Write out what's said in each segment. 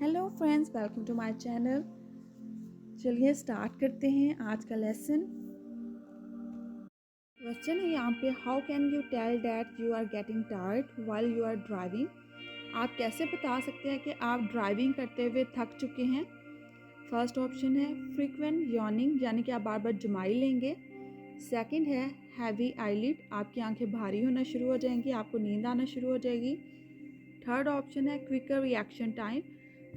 Hello friends, welcome to my channel. चलिए start करते हैं आज का लेसन। क्वेश्चन है यहाँ पे, how can you tell that you are getting tired while you are driving. आप कैसे बता सकते हैं कि आप ड्राइविंग करते हुए थक चुके हैं। फर्स्ट ऑप्शन है फ्रीक्वेंट यॉर्निंग, यानी कि आप बार बार जमाई लेंगे। सेकंड है हैवी आईलिड, आपकी आंखें भारी होना शुरू हो जाएंगी, आपको नींद आना शुरू हो जाएगी। थर्ड ऑप्शन है क्विकर रिएक्शन टाइम,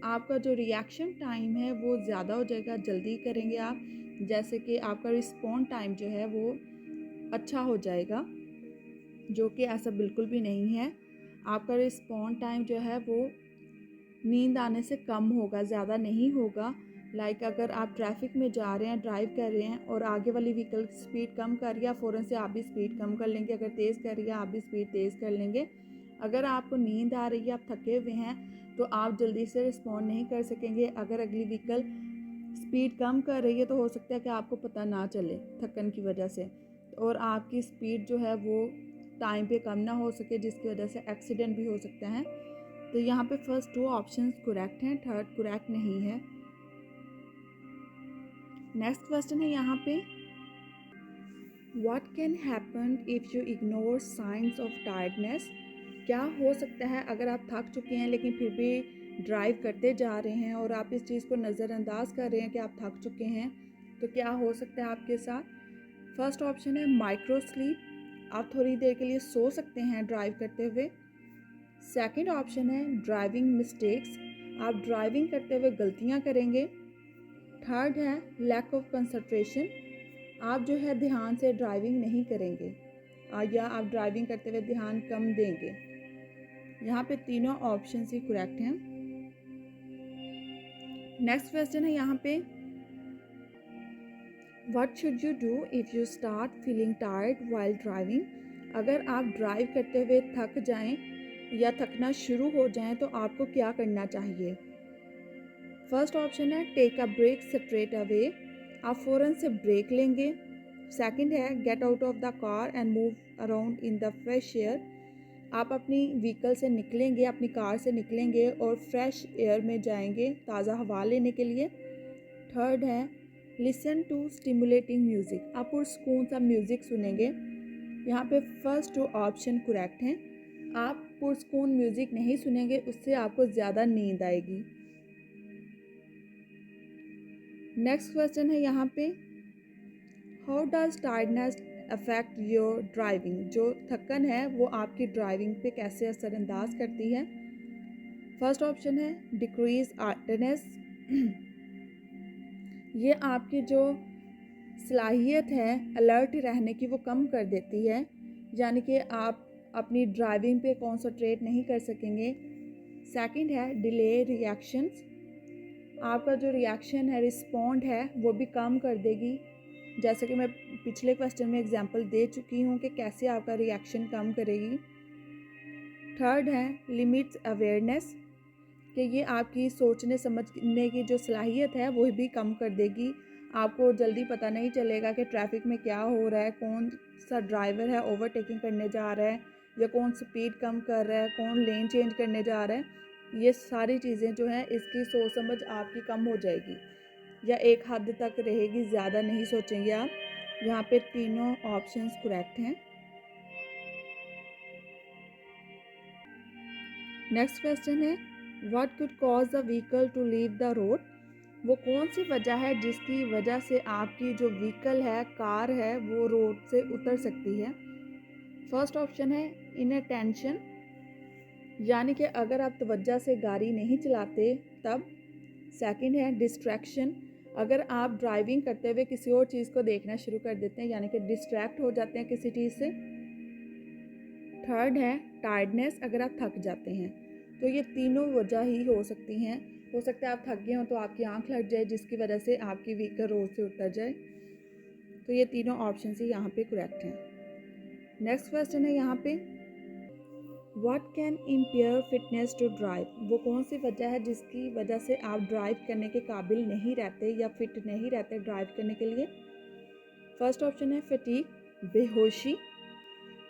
आपका जो रिएक्शन टाइम है वो ज़्यादा हो जाएगा, जल्दी करेंगे आप, जैसे कि आपका रिस्पॉन्ड टाइम जो है वो अच्छा हो जाएगा, जो कि ऐसा बिल्कुल भी नहीं है। आपका रिस्पॉन्ड टाइम जो है वो नींद आने से कम होगा, ज़्यादा नहीं होगा। लाइक अगर आप ट्रैफिक में जा रहे हैं, ड्राइव कर रहे हैं और आगे वाली व्हीकल स्पीड कम कर रही है, फ़ौरन से आप भी स्पीड कम कर लेंगे। अगर तेज़ कर रही है आप भी स्पीड तेज़ कर लेंगे। अगर आपको नींद आ रही है, आप थके हुए हैं, तो आप जल्दी से रिस्पॉन्ड नहीं कर सकेंगे। अगर अगली व्हीकल स्पीड कम कर रही है तो हो सकता है कि आपको पता ना चले थकन की वजह से, और आपकी स्पीड जो है वो टाइम पे कम ना हो सके, जिसकी वजह से एक्सीडेंट भी हो सकता है। तो यहाँ पे फर्स्ट टू ऑप्शंस करेक्ट हैं, थर्ड करेक्ट नहीं है। नेक्स्ट क्वेश्चन है यहाँ पे, what can happen if you ignore science of tiredness. क्या हो सकता है अगर आप थक चुके हैं लेकिन फिर भी ड्राइव करते जा रहे हैं और आप इस चीज़ को नज़रअंदाज कर रहे हैं कि आप थक चुके हैं, तो क्या हो सकता है आपके साथ। फर्स्ट ऑप्शन है माइक्रो स्लीप, आप थोड़ी देर के लिए सो सकते हैं ड्राइव करते हुए। सेकंड ऑप्शन है ड्राइविंग मिस्टेक्स, आप ड्राइविंग करते हुए गलतियां करेंगे। थर्ड है लैक ऑफ कंसंट्रेशन, आप जो है ध्यान से ड्राइविंग नहीं करेंगे, या आप ड्राइविंग करते हुए ध्यान कम देंगे। यहाँ पे तीनों ऑप्शन ही करेक्ट हैं। नेक्स्ट क्वेश्चन है यहाँ पे, what should you do if you start feeling tired while driving. अगर आप ड्राइव करते हुए थक जाएं या थकना शुरू हो जाएं तो आपको क्या करना चाहिए। फर्स्ट ऑप्शन है take a break straight away, आप फ़ौरन से ब्रेक लेंगे। सेकंड है get out of the car and move around in the fresh air, आप अपनी व्हीकल से निकलेंगे, अपनी कार से निकलेंगे और फ्रेश एयर में जाएंगे ताज़ा हवा लेने के लिए। थर्ड है लिसन टू स्टिमुलेटिंग म्यूज़िक, आप पुरस्कून सा म्यूज़िक सुनेंगे। यहाँ पे फर्स्ट टू ऑप्शन करेक्ट हैं, आप पुरस्कून म्यूज़िक नहीं सुनेंगे, उससे आपको ज़्यादा नींद आएगी। नेक्स्ट क्वेश्चन है यहाँ पे, how does tiredness affect your driving, जो थकन है वो आपकी ड्राइविंग पे कैसे असरअंदाज करती है। फर्स्ट ऑप्शन है डिक्रीज अलर्टनेस, ये आपकी जो सलाहियत है अलर्ट रहने की वो कम कर देती है, यानी कि आप अपनी ड्राइविंग पे कॉन्संट्रेट नहीं कर सकेंगे। सेकंड है डिले रिएक्शंस, आपका जो रिएक्शन है, रिस्पॉन्ड है, वो भी कम कर देगी, जैसे कि मैं पिछले क्वेश्चन में एग्जांपल दे चुकी हूँ कि कैसे आपका रिएक्शन कम करेगी। थर्ड है लिमिट्स अवेयरनेस, कि ये आपकी सोचने समझने की जो सलाहियत है वो भी कम कर देगी, आपको जल्दी पता नहीं चलेगा कि ट्रैफिक में क्या हो रहा है, कौन सा ड्राइवर है ओवरटेकिंग करने जा रहा है या कौन स्पीड कम कर रहा है, कौन लेन चेंज करने जा रहा है। ये सारी चीज़ें जो हैं इसकी सोच समझ आपकी कम हो जाएगी या एक हद तक रहेगी, ज़्यादा नहीं सोचेंगे आप। यहाँ पे तीनों ऑप्शंस करेक्ट हैं। नेक्स्ट क्वेश्चन है, what could cause the vehicle to leave the road, वो कौन सी वजह है जिसकी वजह से आपकी जो व्हीकल है, कार है, वो रोड से उतर सकती है। फर्स्ट ऑप्शन है इनअटेंशन, यानी कि अगर आप तवज्जो से गाड़ी नहीं चलाते तब। सेकंड है डिस्ट्रैक्शन, अगर आप ड्राइविंग करते हुए किसी और चीज़ को देखना शुरू कर देते हैं, यानी कि डिस्ट्रैक्ट हो जाते हैं किसी चीज़ से। थर्ड है टायर्डनेस, अगर आप थक जाते हैं। तो ये तीनों वजह ही हो सकती हैं। हो सकता है आप थक गए हो तो आपकी आंख लग जाए, जिसकी वजह से आपकी व्हीकल रोड से उतर जाए। तो ये तीनों ऑप्शन ही यहाँ पे करेक्ट हैं। नेक्स्ट क्वेश्चन है यहाँ पे, what can impair fitness to drive, वो कौन सी वजह है जिसकी वजह से आप ड्राइव करने के काबिल नहीं रहते या फिट नहीं रहते ड्राइव करने के लिए। फर्स्ट ऑप्शन है फटीग, बेहोशी,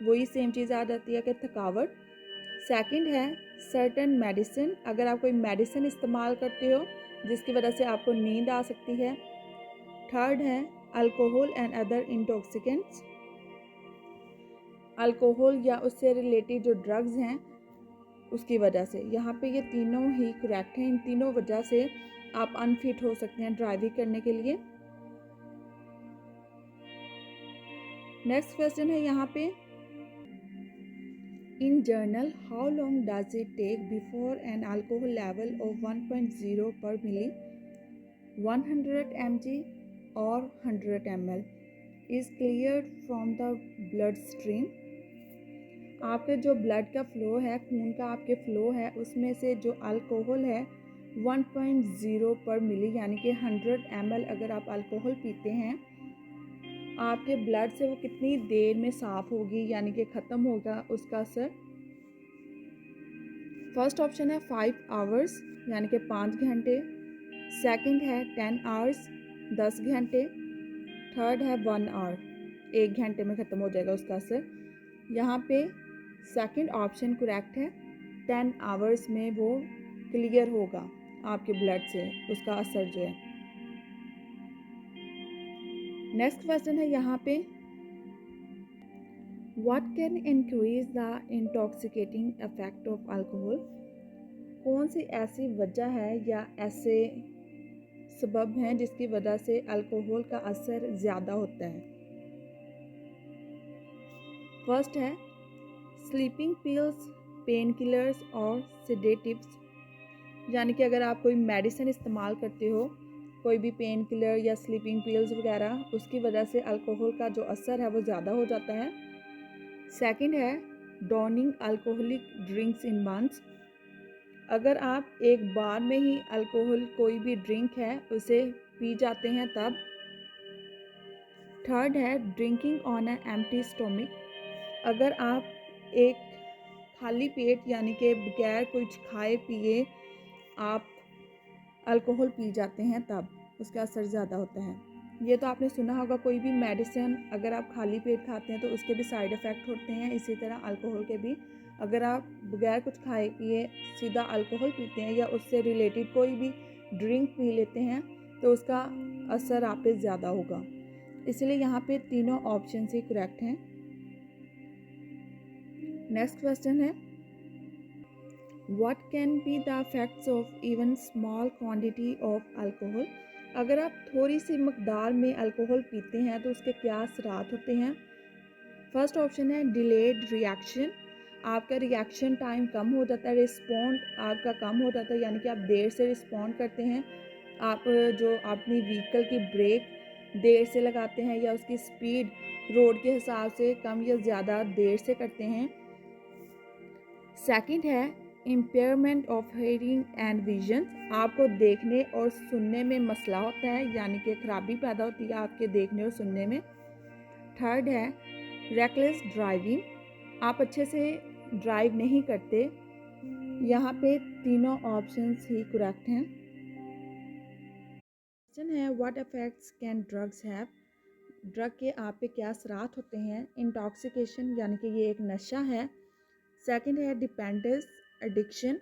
वही सेम चीज़ आ जाती है कि थकावट। सेकंड है सर्टेन मेडिसिन, अगर आप कोई मेडिसिन इस्तेमाल करते हो जिसकी वजह से आपको नींद आ सकती है। थर्ड है alcohol and other intoxicants, alcohol या उससे रिलेटेड जो ड्रग्स हैं उसकी वजह से। यहाँ पे ये तीनों ही करेक्ट हैं। इन तीनों वजह से आप अनफिट हो सकते हैं ड्राइविंग करने के लिए। नेक्स्ट क्वेश्चन है यहाँ पे, in journal how long does it take before an alcohol level of 1.0 per milli 100 mg और 100 ml is cleared from the blood stream. आपके जो ब्लड का फ्लो है, खून का आपके फ्लो है, उसमें से जो अल्कोहल है 1.0 पर मिली यानी कि 100 ml अगर आप अल्कोहल पीते हैं, आपके ब्लड से वो कितनी देर में साफ़ होगी यानी कि ख़त्म होगा उसका असर। फर्स्ट ऑप्शन है 5 आवर्स यानी कि 5 घंटे, सेकंड है 10 आवर्स 10 घंटे, थर्ड है 1 आवर 1 घंटे में ख़त्म हो जाएगा उसका असर। यहाँ पे सेकंड ऑप्शन करेक्ट है, 10 आवर्स में वो क्लियर होगा आपके ब्लड से उसका असर जो है। नेक्स्ट क्वेश्चन है यहाँ पे, what can increase the intoxicating effect of alcohol. कौन सी ऐसी वजह है या ऐसे सबब हैं जिसकी वजह से अल्कोहल का असर ज़्यादा होता है। फर्स्ट है स्लीपिंग पिल्स, पेन किलर्स और सेडेटिव्स, यानी कि अगर आप कोई मेडिसिन इस्तेमाल करते हो, कोई भी पेन किलर या स्लीपिंग पिल्स वगैरह, उसकी वजह से अल्कोहल का जो असर है वो ज़्यादा हो जाता है। सेकंड है डाउनिंग अल्कोहलिक ड्रिंक्स इन वंस, अगर आप एक बार में ही अल्कोहल कोई भी ड्रिंक है उसे पी जाते हैं तब। थर्ड है drinking on an empty stomach, अगर आप एक खाली पेट यानी कि बगैर कुछ खाए पिए आप अल्कोहल पी जाते हैं तब उसका असर ज़्यादा होता है। ये तो आपने सुना होगा, कोई भी मेडिसिन अगर आप खाली पेट खाते हैं तो उसके भी साइड इफ़ेक्ट होते हैं, इसी तरह अल्कोहल के भी। अगर आप बगैर कुछ खाए पिए सीधा अल्कोहल पीते हैं या उससे रिलेटेड कोई भी ड्रिंक पी लेते हैं तो उसका असर आप पे ज़्यादा होगा। इसलिए यहाँ पे तीनों ऑप्शन ही करेक्ट हैं। नेक्स्ट क्वेश्चन है, what can be the effects of even small quantity of alcohol, अगर आप थोड़ी सी मकदार में अल्कोहल पीते हैं तो उसके क्या असरात होते हैं। फर्स्ट ऑप्शन है डिलेड रिएक्शन, आपका रिएक्शन टाइम कम हो जाता है, रिस्पॉन्ड आपका कम हो जाता है, यानी कि आप देर से रिस्पॉन्ड करते हैं। आप जो अपनी व्हीकल की ब्रेक देर से लगाते हैं या उसकी स्पीड रोड के हिसाब से कम या ज़्यादा देर से करते हैं। सेकंड है impairment of hearing and vision, आपको देखने और सुनने में मसला होता है यानी कि खराबी पैदा होती है आपके देखने और सुनने में। थर्ड है रेकलेस ड्राइविंग, आप अच्छे से ड्राइव नहीं करते। यहाँ पे तीनों ऑप्शंस ही करेक्ट हैं। क्वेश्चन है what effects can drugs have, drug के आप पे क्या असरात होते हैं। इंटॉक्सिकेशन यानी कि ये एक नशा है। सेकंड है डिपेंडेंस एडिक्शन,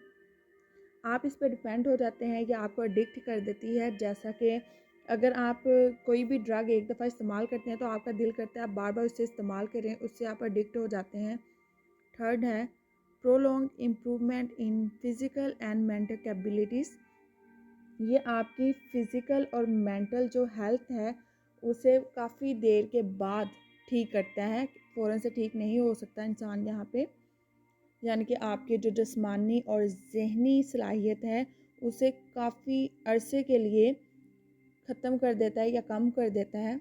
आप इस पर डिपेंड हो जाते हैं या आपको एडिक्ट कर देती है, जैसा कि अगर आप कोई भी ड्रग एक दफ़ा इस्तेमाल करते हैं तो आपका दिल करता है आप बार बार उससे इस्तेमाल करें, उससे आप एडिक्ट हो जाते हैं। थर्ड है prolong improvement in physical and mental capabilities, ये आपकी फ़िज़िकल और मेंटल जो हेल्थ है उसे काफ़ी देर के बाद ठीक करता है, फ़ौरन से ठीक नहीं हो सकता इंसान यहाँ पे, यानी कि आपके जो जिस्मानी और ज़हनी सलाहियत है उसे काफ़ी अरसे के लिए ख़त्म कर देता है या कम कर देता है।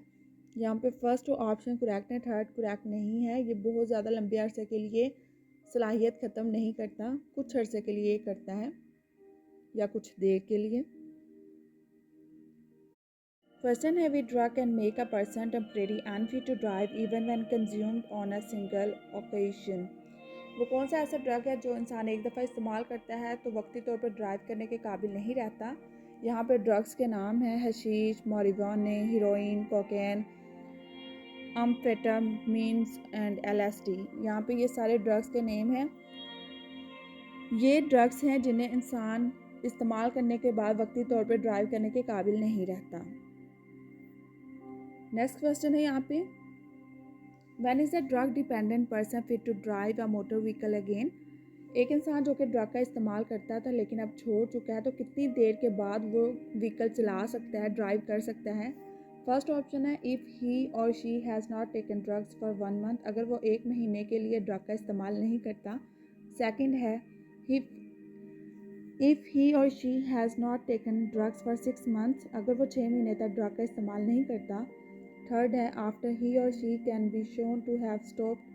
यहाँ पे फर्स्ट ऑप्शन करेक्ट है, थर्ड करेक्ट नहीं है। ये बहुत ज़्यादा लंबे अरसे के लिए सलाहियत ख़त्म नहीं करता, कुछ अरसे के लिए करता है या कुछ देर के लिए। क्वेश्चन है which drug can make a person temporary unfit to drive even when consumed on a single occasion, वो कौन सा ऐसा ड्रग है जो इंसान एक दफ़ा इस्तेमाल करता है तो वक्ती तौर पर ड्राइव करने के काबिल नहीं रहता। यहाँ पर ड्रग्स के नाम हैं hashish, marijuana, heroin, cocaine, amphetamines and LSD। यहाँ पे ये सारे ड्रग्स के नेम हैं। ये ड्रग्स हैं जिन्हें इंसान इस्तेमाल करने के बाद वक्ती तौर पर ड्राइव करने के काबिल नहीं रहता। नेक्स्ट क्वेश्चन है यहाँ पे, when is a drug dependent person fit to drive a motor vehicle again? एक इंसान जो कि ड्रग का इस्तेमाल करता था लेकिन अब छोड़ चुका है, तो कितनी देर के बाद वो व्हीकल चला सकता है, ड्राइव कर सकता है? फर्स्ट ऑप्शन है, इफ़ ही और she has not taken drugs for 1 month, अगर वो 1 महीने के लिए ड्रग का इस्तेमाल नहीं करता। सेकंड है, इफ़ ही और she has not taken drugs for 6 months, अगर वो 6 महीने तक ड्रग का इस्तेमाल नहीं करता। थर्ड है, आफ्टर ही और she can be shown to have stopped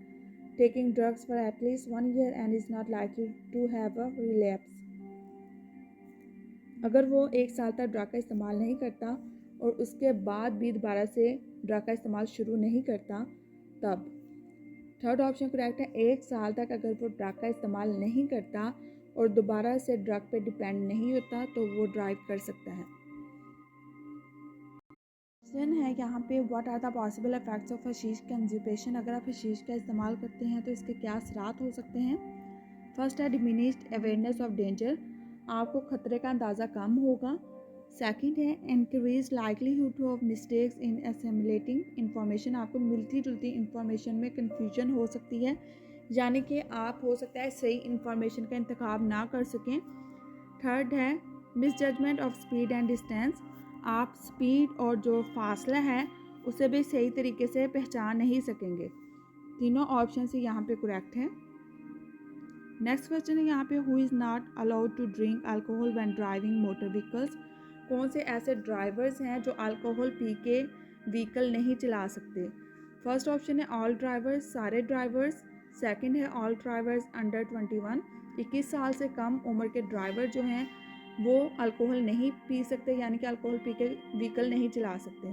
taking drugs for at least 1 year and is not likely to have a relapse, अगर वो 1 साल तक ड्रग का इस्तेमाल नहीं करता और उसके बाद भी दोबारा से ड्रग का इस्तेमाल शुरू नहीं करता तब। थर्ड ऑप्शन करेक्ट है, 1 साल तक अगर वो ड्रग का इस्तेमाल नहीं करता और दोबारा से ड्रग पे डिपेंड नहीं होता तो वो ड्राइव कर सकता है। क्वेश्चन है यहाँ पे, what are the possible effects of hashish consumption? अगर आप हशीश का इस्तेमाल करते हैं तो इसके क्या असरात हो सकते हैं? फर्स्ट है, डिमिनिश्ड अवेयरनेस ऑफ डेंजर, आपको खतरे का अंदाज़ा कम होगा। सेकंड है, increase likelihood of mistakes in assimilating information, आपको मिलती जुलती इंफॉर्मेशन में कन्फ्यूजन हो सकती है, यानी कि आप हो सकता है सही इंफॉर्मेशन का इंतखाब ना कर सकें। थर्ड है, misjudgement of speed and distance, आप स्पीड और जो फासला है उसे भी सही तरीके से पहचान नहीं सकेंगे। तीनों ऑप्शन से यहाँ पे करेक्ट है। नेक्स्ट क्वेश्चन है यहाँ पे, who is not allowed to drink alcohol when driving motor vehicles? कौन से ऐसे ड्राइवर्स हैं जो अल्कोहल पी के व्हीकल नहीं चला सकते? फर्स्ट ऑप्शन है, ऑल ड्राइवर्स, सारे ड्राइवर्स। सेकंड है, ऑल ड्राइवर्स अंडर 21, 21 साल से कम उम्र के ड्राइवर जो हैं वो अल्कोहल नहीं पी सकते, यानी कि अल्कोहल पी के व्हीकल नहीं चला सकते।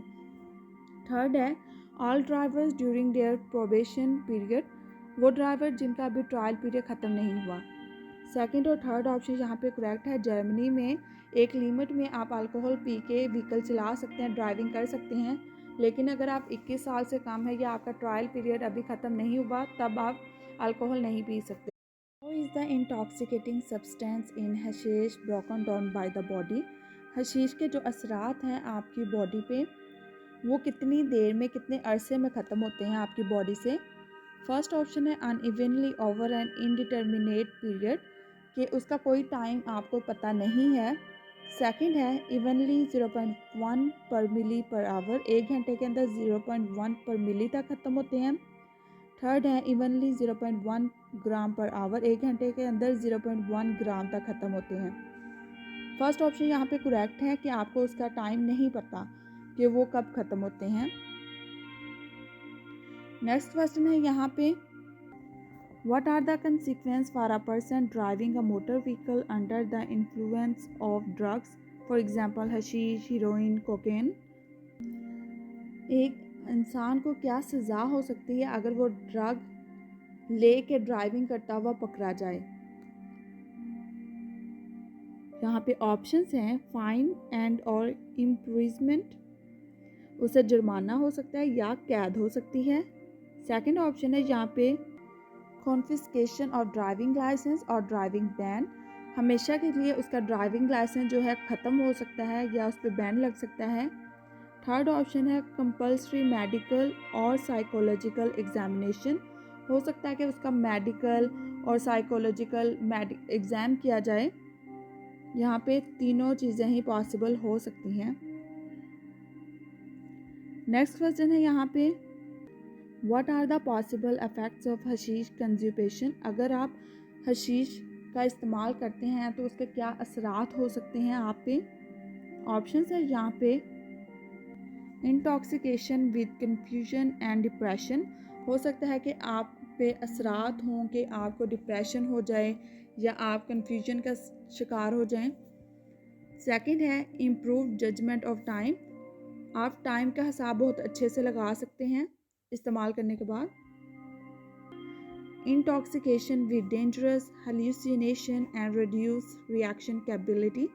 थर्ड है, all drivers during their probation period, वो ड्राइवर जिनका अभी ट्रायल पीरियड ख़त्म नहीं हुआ। सेकंड और थर्ड ऑप्शन यहाँ पे करेक्ट है। जर्मनी में एक लिमिट में आप अल्कोहल पी के व्हीकल चला सकते हैं, ड्राइविंग कर सकते हैं, लेकिन अगर आप 21 साल से कम है या आपका ट्रायल पीरियड अभी ख़त्म नहीं हुआ तब आप अल्कोहल नहीं पी सकते। How is the intoxicating substance in hashish broken down by the body? Hashish के जो असरात हैं आपकी बॉडी पे वो कितनी देर में, कितने अरसे में ख़त्म होते हैं आपकी बॉडी से? फर्स्ट ऑप्शन है, unevenly over an indeterminate period, कि उसका कोई टाइम आपको पता नहीं है। सेकंड है, इवनली 0.1 पर मिली पर आवर, 1 घंटे के अंदर 0.1 पर मिली तक ख़त्म होते हैं। थर्ड है, इवनली 0.1 ग्राम पर आवर, 1 घंटे के अंदर 0.1 ग्राम तक ख़त्म होते हैं। फर्स्ट ऑप्शन यहाँ पे करेक्ट है कि आपको उसका टाइम नहीं पता कि वो कब ख़त्म होते हैं। नेक्स्ट क्वेश्चन है यहाँ पे, what are the consequence for a person driving a motor vehicle under the influence of drugs, for example hashish, heroin, cocaine? एक इंसान को क्या सज़ा हो सकती है अगर वो ड्रग ले के ड्राइविंग करता हुआ पकड़ा जाए? यहाँ पे ऑप्शंस हैं, फाइन एंड और इम्प्रिजमेंट, उसे जुर्माना हो सकता है या कैद हो सकती है। सेकंड ऑप्शन है यहाँ पे कॉन्फिस्केशन ऑफ ड्राइविंग लाइसेंस और ड्राइविंग बैन, हमेशा के लिए उसका ड्राइविंग लाइसेंस जो है ख़त्म हो सकता है या उस पर बैन लग सकता है। थर्ड ऑप्शन है कंपल्सरी मेडिकल और साइकोलॉजिकल एग्जामिनेशन, हो सकता है कि उसका मेडिकल और साइकोलॉजिकल एग्ज़ाम किया जाए। यहाँ पे तीनों चीज़ें ही पॉसिबल हो सकती हैं। नेक्स्ट क्वेश्चन है यहाँ पे, what are the possible effects of hashish consumption? अगर आप हशीश का इस्तेमाल करते हैं तो उसके क्या असरात हो सकते हैं आप पे? ऑप्शंस है यहाँ पे, intoxication with confusion and depression, हो सकता है कि आप पे असरात हों कि आपको डिप्रेशन हो जाए या आप कन्फ्यूजन का शिकार हो जाएं। सेकंड है, इम्प्रूव जजमेंट ऑफ टाइम, आप टाइम का हिसाब बहुत अच्छे से लगा सकते हैं इस्तेमाल करने के बाद। Intoxication with dangerous hallucination and reduce reaction capability,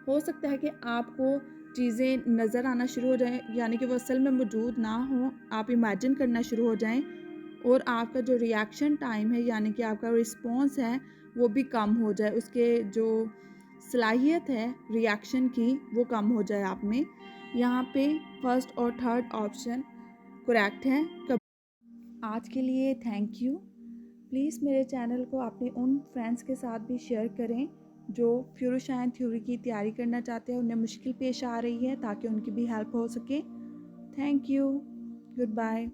हो सकता है कि आपको चीज़ें नज़र आना शुरू हो जाएं, यानी कि वो असल में मौजूद ना हो, आप इमेजिन करना शुरू हो जाएं और आपका जो रिएक्शन टाइम है यानी कि आपका रिस्पॉन्स है वो भी कम हो जाए, उसके जो सलाहियत है रिएक्शन की वो कम हो जाए आप में। यहाँ पे फर्स्ट और थर्ड ऑप्शन करेक्ट है। आज के लिए थैंक यू। प्लीज़ मेरे चैनल को अपने उन फ्रेंड्स के साथ भी शेयर करें जो फ्यूरोशाइन थ्योरी की तैयारी करना चाहते हैं, उन्हें मुश्किल पेश आ रही है, ताकि उनकी भी हेल्प हो सके। Thank you. Good bye.